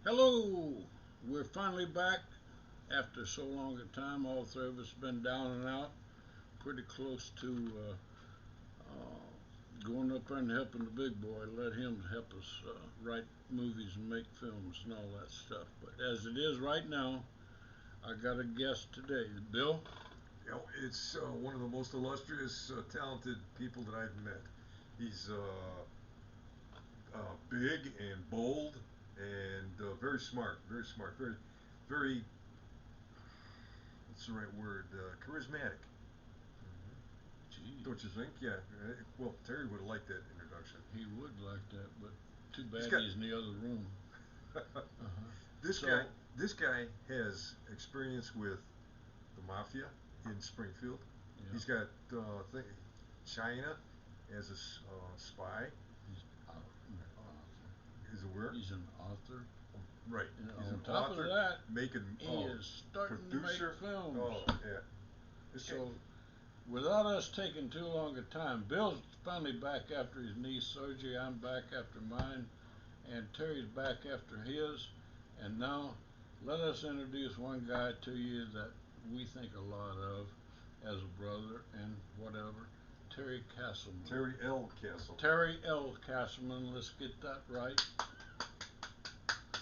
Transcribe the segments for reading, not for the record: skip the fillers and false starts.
Hello! We're finally back after so long a time. All three of us been down and out, pretty close to going up there and helping the big boy. Let him help us write movies and make films and all that stuff. But as it is right now, I got a guest today. Bill? It's one of the most illustrious, talented people that I've met. He's big and bold and very smart, very, what's the right word? Charismatic. Gee, Don't you think? Yeah. Well, Terry would have liked that introduction. he would like that, but too He's bad got he's in the other room. Uh-huh. this guy. So, This guy has experience with the mafia in Springfield. yeah, He's got China as a spy. he's an author. Is aware. He's an author. Right. And He's on an top of author, that, making he is starting to make producer. films. Oh yeah. This guy. So, without us taking too long a time, Bill's finally back after his knee surgery. I'm back after mine, and Terry's back after his. And now, let us introduce one guy to you that we think a lot of as a brother and whatever. Terry Castleman. Terry L. Castle. Terry L. Castleman. Let's get that right.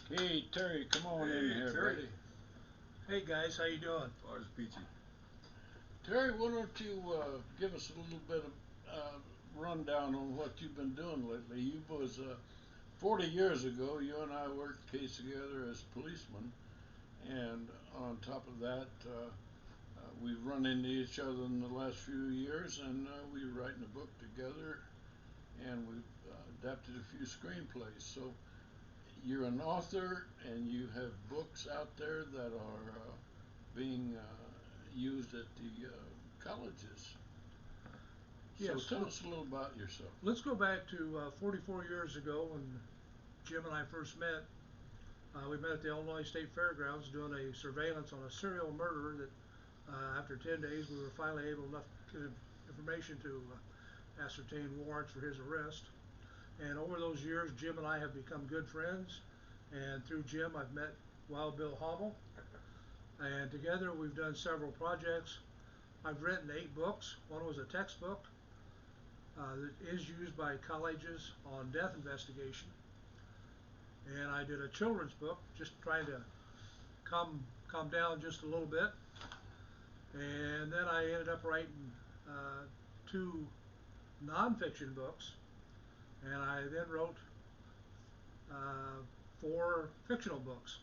Hey, Terry, come on in Hey here, Terry. buddy. Hey guys, how you doing? Oh, it's peachy. Terry, why don't you give us a little bit of rundown on what you've been doing lately? You was 40 years ago. You and I worked case together as policemen, and on top of that, we've run into each other in the last few years, and we're writing a book together, and we've adapted a few screenplays. So you're an author, and you have books out there that are being used at the colleges. So Yes, tell us a little about yourself. let's go back to 44 years ago when Jim and I first met. We met at the Illinois State Fairgrounds doing a surveillance on a serial murderer that after 10 days we were finally able enough to get information to ascertain warrants for his arrest. And over those years, Jim and I have become good friends. And through Jim, I've met Wild Bill Hobble. And together we've done several projects. I've written 8 books. One was a textbook that is used by colleges on death investigation. And I did a children's book, just trying to calm down just a little bit. And then I ended up writing 2 nonfiction books, and I then wrote 4 fictional books.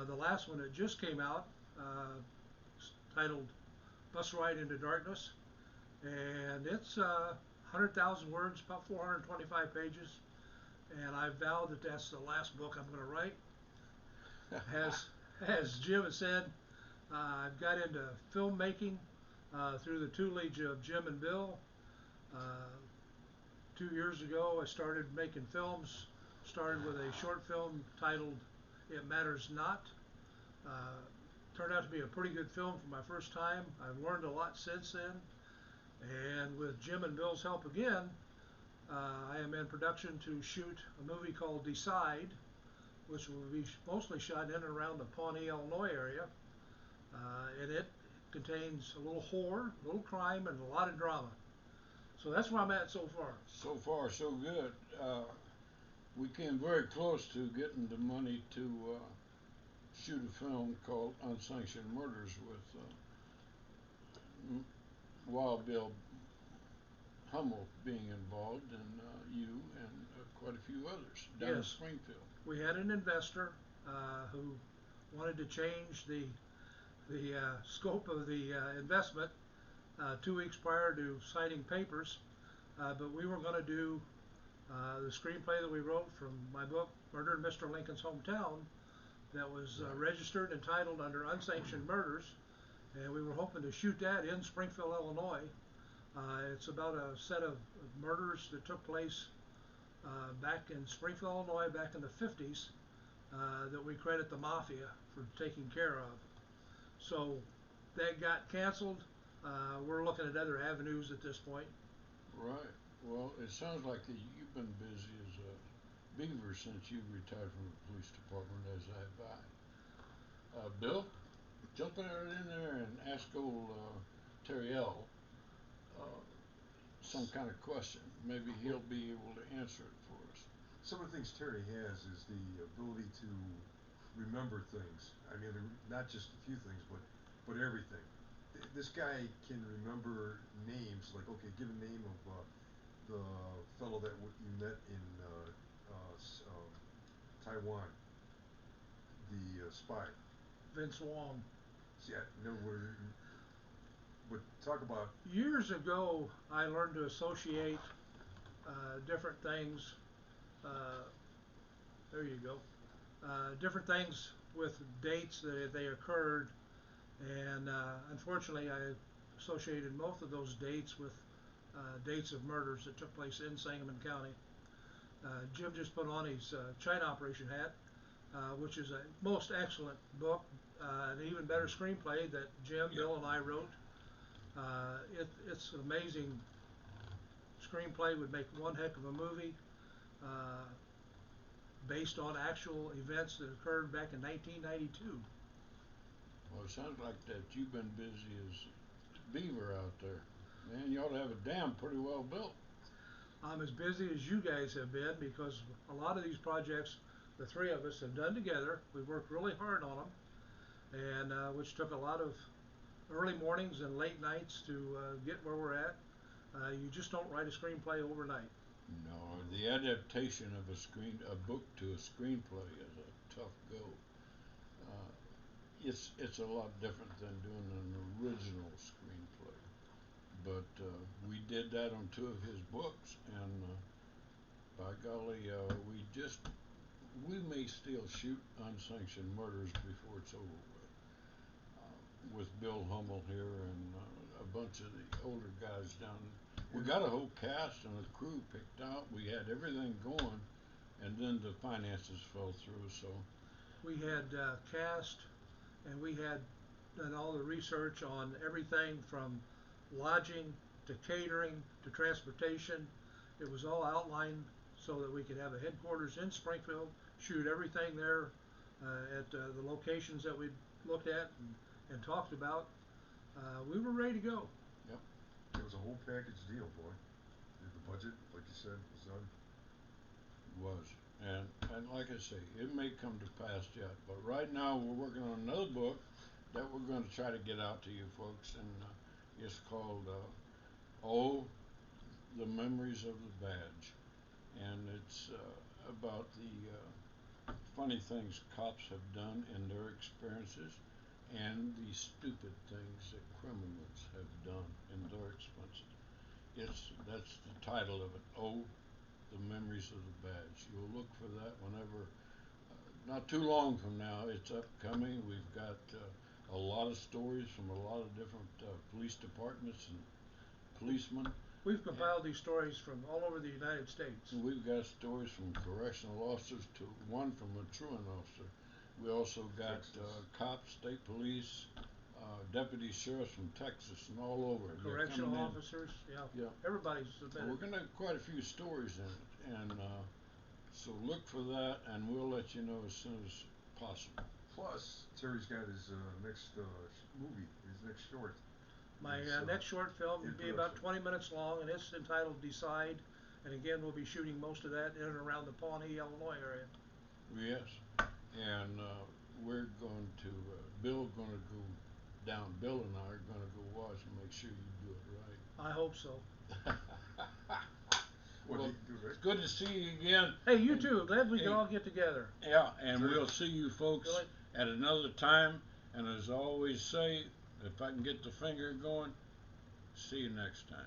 The last one that just came out, titled Bus Ride into Darkness, and it's 100,000 words, about 425 pages, and I vowed that that's the last book I'm going to write. As as Jim has said, I've got into filmmaking through the tutelage of Jim and Bill. Uh, 2 years ago, I started making films. Started with a short film titled "It Matters Not." Uh, Turned out to be a pretty good film for my first time. I've learned a lot since then, and with Jim and Bill's help again, I am in production to shoot a movie called Decide, which will be mostly shot in and around the Pawnee, Illinois area. And it contains a little horror, a little crime, and a lot of drama. So that's where I'm at so far. So far, so good. We came very close to getting the money to shoot a film called Unsanctioned Murders with Wild Bill Hummel being involved, and you and quite a few others down in Yes, Springfield. we had an investor who wanted to change the scope of the investment 2 weeks prior to signing papers, but we were going to do the screenplay that we wrote from my book Murder in Mr. Lincoln's Hometown that was Right. registered and titled under Unsanctioned Murders, and we were hoping to shoot that in Springfield, Illinois. It's about a set of murders that took place back in Springfield, Illinois, back in the 50s, that we credit the mafia for taking care of. So that got canceled. We're looking at other avenues at this point. Right. Well, it sounds like you've been busy as Beaver since you retired from the police department, as have I. Bill, jump in there and ask old Terry L. Uh, some kind of question. Maybe he'll be able to answer it for us. Some of the things Terry has is the ability to remember things. I mean, not just a few things, but everything. This guy can remember names. Like, okay, give a name of the fellow that you met in Taiwan, the spy. Vince Wong. See, I never would. But talk about Years ago, I learned to associate different things. Uh, there you go. Different things with dates that they occurred, and unfortunately, I associated most of those dates with dates of murders that took place in Sangamon County. Jim just put on his China Operation hat, which is a most excellent book, an even better screenplay that Jim, Bill, and I wrote. It's an amazing screenplay, would make one heck of a movie, uh, based on actual events that occurred back in 1992. Well, it sounds like that you've been busy as Beaver out there. Man, you ought to have a dam pretty well built. I'm as busy as you guys have been because a lot of these projects, the three of us have done together. We worked really hard on them, and which took a lot of early mornings and late nights to get where we're at. You just don't write a screenplay overnight. No, the adaptation of a book to a screenplay is a tough go. Uh, it's a lot different than doing an original screenplay. But we did that on two of his books, and by golly, we may still shoot unsanctioned murders before it's over with Bill Hummel here and a bunch of the older guys down. We got a whole cast and a crew picked out. We had everything going, and then the finances fell through. So We had cast, and we had done all the research on everything from lodging to catering to transportation. It was all outlined so that we could have a headquarters in Springfield, shoot everything there at the locations that we looked at and talked about. We were ready to go. yep, it was a whole package deal, boy. The budget, like you said, was done. was. And like I say, it may come to pass yet. But right now we're working on another book that we're going to try to get out to you folks, and it's called "Oh, the Memories of the Badge," and it's about the funny things cops have done in their experiences, and the stupid things that criminals have done in their expenses. That's the title of it. Oh, the Memories of the Badge. You'll look for that whenever. Not too long from now, it's upcoming. We've got a lot of stories from a lot of different police departments and policemen. We've compiled these stories from all over the United States. We've got stories from correctional officers to one from a truant officer. We also got cops, state police, deputy sheriffs from Texas and all over. Correctional officers, yeah. Yeah. Everybody's And submitted. we're going to have quite a few stories in it, and so look for that, and we'll let you know as soon as possible. Plus, Terry's got his next movie, his next short. My It's, next short film will in be about production. 20 minutes long, and it's entitled Decide. And again, we'll be shooting most of that in and around the Pawnee, Illinois area. Yes, and we're going to Bill going to go down. Bill and I are going to go watch and make sure you do it right. I hope so. What Well, he can do, right? it's good to see you again. Hey, you And- too. Glad we could hey. all get together. Yeah, and Sure. we'll see you folks Really? at another time. And as I always say, if I can get the finger going, see you next time.